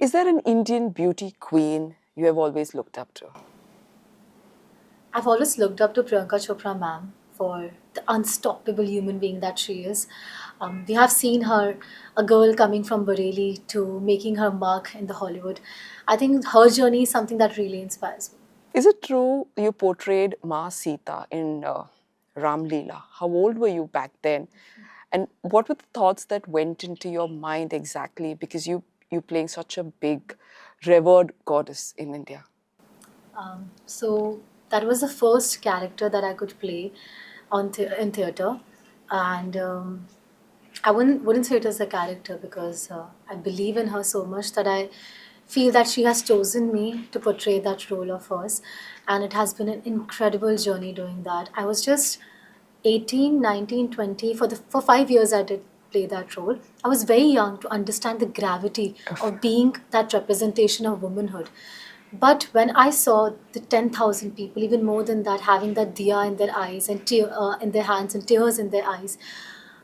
Is there an Indian beauty queen you have always looked up to? I've always looked up to Priyanka Chopra ma'am for the unstoppable human being that she is. We have seen her, a girl coming from Bareilly to making her mark in the Hollywood. I think her journey is something that really inspires me. Is it true you portrayed Ma Sita in Ram Leela? How old were you back then? And what were the thoughts that went into your mind exactly? Because you playing such a big, revered goddess in India. So that was the first character that I could play in theater, and I wouldn't say it as a character because I believe in her so much that I feel that she has chosen me to portray that role of hers, and it has been an incredible journey doing that. I was just 18, 19, 20. For 5 years I did play that role. I was very young to understand the gravity of being that representation of womanhood. But when I saw the 10,000 people, even more than that, having that diya in their eyes and in their hands and tears in their eyes,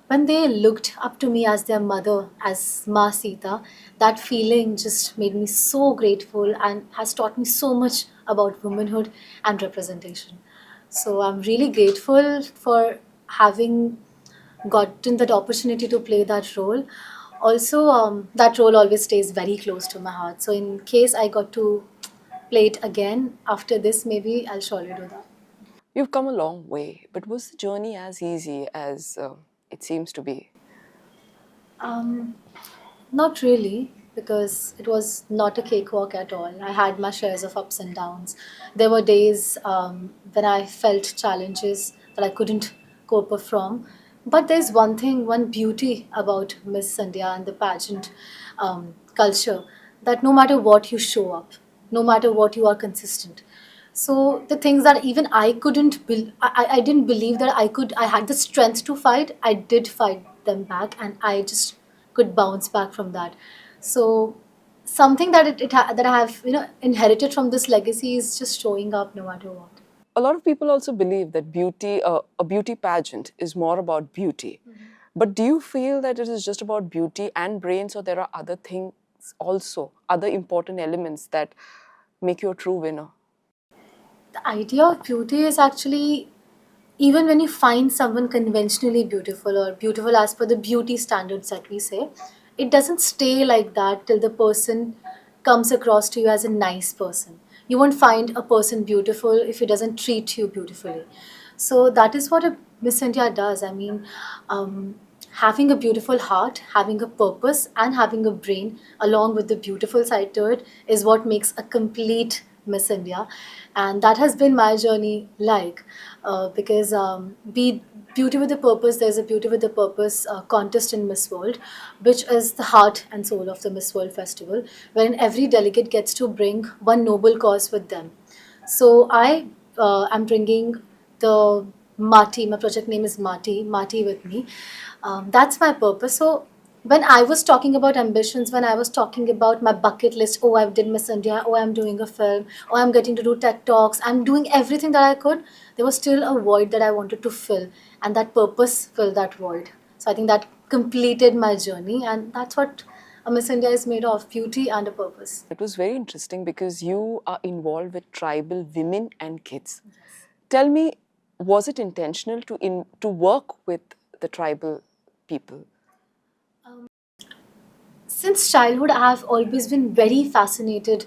when they looked up to me as their mother, as Ma Sita, that feeling just made me so grateful and has taught me so much about womanhood and representation. So I'm really grateful for having gotten that opportunity to play that role. Also, that role always stays very close to my heart. So in case I got to play it again after this, maybe I'll surely do that. You've come a long way, but was the journey as easy as it seems to be? Um, Not really, because it was not a cakewalk at all. I had my shares of ups and downs. There were days when I felt challenges that I couldn't cope up from. But there's one thing, one beauty about Miss Sandhya and the pageant culture, that no matter what you show up, no matter what you are consistent. So the things that even I couldn't, I didn't believe that I had the strength to fight. I did fight them back, and I just could bounce back from that. So something that that I have inherited from this legacy is just showing up no matter what. A lot of people also believe that a beauty pageant is more about beauty. But do you feel that it is just about beauty and brains, or there are other things also, other important elements that make you a true winner? The idea of beauty is actually, even when you find someone conventionally beautiful or beautiful as per the beauty standards that we say, it doesn't stay like that till the person comes across to you as a nice person. You won't find a person beautiful if he doesn't treat you beautifully. So that is what a Miss India does. I mean, having a beautiful heart, having a purpose, and having a brain along with the beautiful side to it is what makes a complete Miss India. And that has been my journey like, because be Beauty with a Purpose, there's a Beauty with a Purpose contest in Miss World, which is the heart and soul of the Miss World Festival, wherein every delegate gets to bring one noble cause with them. So I am bringing the Mati. My project name is Mati with me. That's my purpose. So when I was talking about ambitions, when I was talking about my bucket list, oh, I did Miss India, oh, I'm doing a film, oh, I'm getting to do TED Talks, I'm doing everything that I could, there was still a void that I wanted to fill, and that purpose filled that void. So I think that completed my journey, and that's what a Miss India is made of, beauty and a purpose. It was very interesting because you are involved with tribal women and kids. Tell me, was it intentional to work with the tribal people? Since childhood, I have always been very fascinated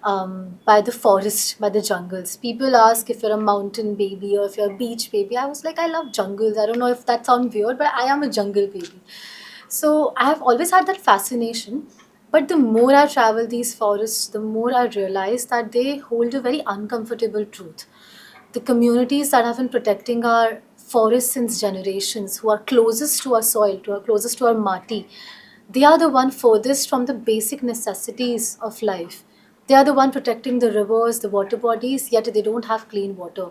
by the forest, by the jungles. People ask if you're a mountain baby or if you're a beach baby. I was like, I love jungles. I don't know if that sounds weird, but I am a jungle baby. So I have always had that fascination. But the more I travel these forests, the more I realize that they hold a very uncomfortable truth. The communities that have been protecting our forests since generations, who are closest to our soil, who are closest to our mati, they are the one furthest from the basic necessities of life. They are the one protecting the rivers, the water bodies, yet they don't have clean water.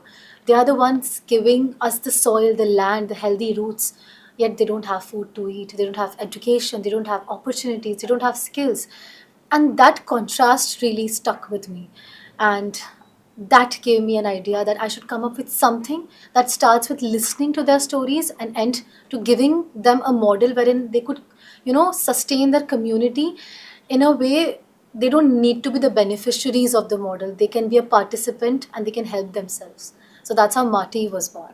They are the ones giving us the soil, the land, the healthy roots, yet they don't have food to eat. They don't have education, they don't have opportunities, they don't have skills. And that contrast really stuck with me. And that gave me an idea that I should come up with something that starts with listening to their stories and end to giving them a model wherein they could, sustain their community in a way they don't need to be the beneficiaries of the model. They can be a participant and they can help themselves. So that's how Marty was born.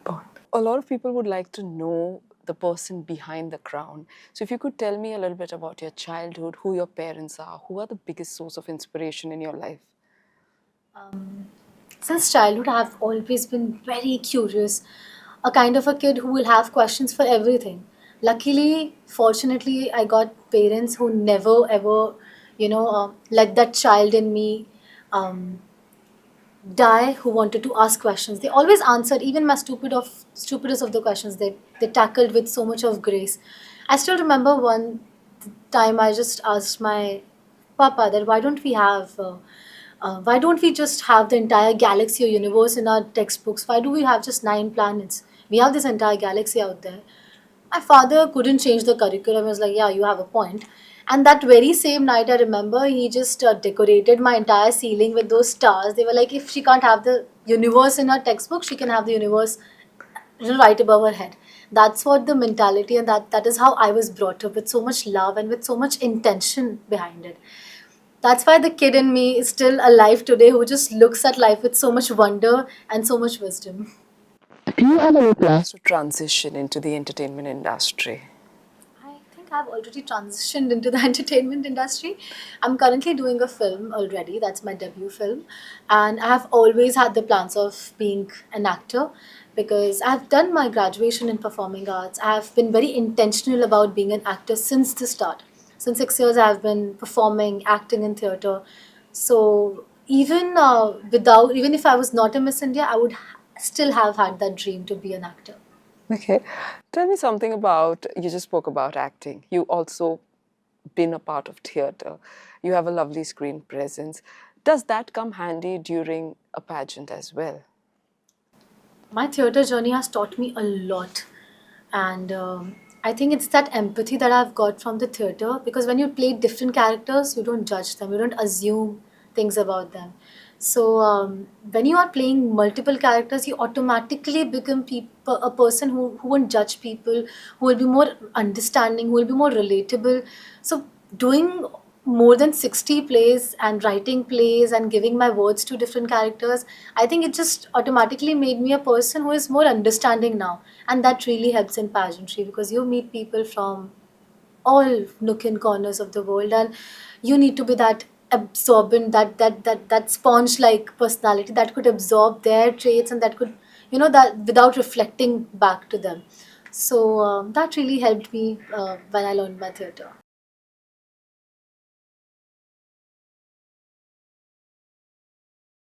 A lot of people would like to know the person behind the crown. So if you could tell me a little bit about your childhood, who your parents are, who are the biggest source of inspiration in your life? Since childhood, I have always been very curious, a kind of a kid who will have questions for everything. Luckily, fortunately, I got parents who never ever, let that child in me um, die, who wanted to ask questions. They always answered, even my stupidest of the questions. They tackled with so much of grace. I still remember one time I just asked my papa that why don't we just have the entire galaxy or universe in our textbooks? Why do we have just 9 planets? We have this entire galaxy out there. My father couldn't change the curriculum. He was like, yeah, you have a point. And that very same night, I remember he just decorated my entire ceiling with those stars. They were like, if she can't have the universe in her textbook, she can have the universe right above her head. That's what the mentality, and that is how I was brought up, with so much love and with so much intention behind it. That's why the kid in me is still alive today, who just looks at life with so much wonder and so much wisdom. Do you have any plans to transition into the entertainment industry? I think I've already transitioned into the entertainment industry. I'm currently doing a film already. That's my debut film. And I have always had the plans of being an actor, because I've done my graduation in performing arts. I have been very intentional about being an actor since the start. Since 6 years, I have been performing, acting in theatre. So even if I was not a Miss India, I would still have had that dream to be an actor. Okay. Tell me something about, you just spoke about acting. You also been a part of theatre. You have a lovely screen presence. Does that come handy during a pageant as well? My theatre journey has taught me a lot. And I think it's that empathy that I've got from the theatre, because when you play different characters, you don't judge them, you don't assume things about them. So when you are playing multiple characters, you automatically become a person who won't judge people, who will be more understanding, who will be more relatable. So doing more than 60 plays and writing plays and giving my words to different characters, I think it just automatically made me a person who is more understanding now. And that really helps in pageantry, because you meet people from all nook and corners of the world, and you need to be that absorbent, that sponge like personality that could absorb their traits, and that could, that without reflecting back to them. So that really helped me when I learned my theatre.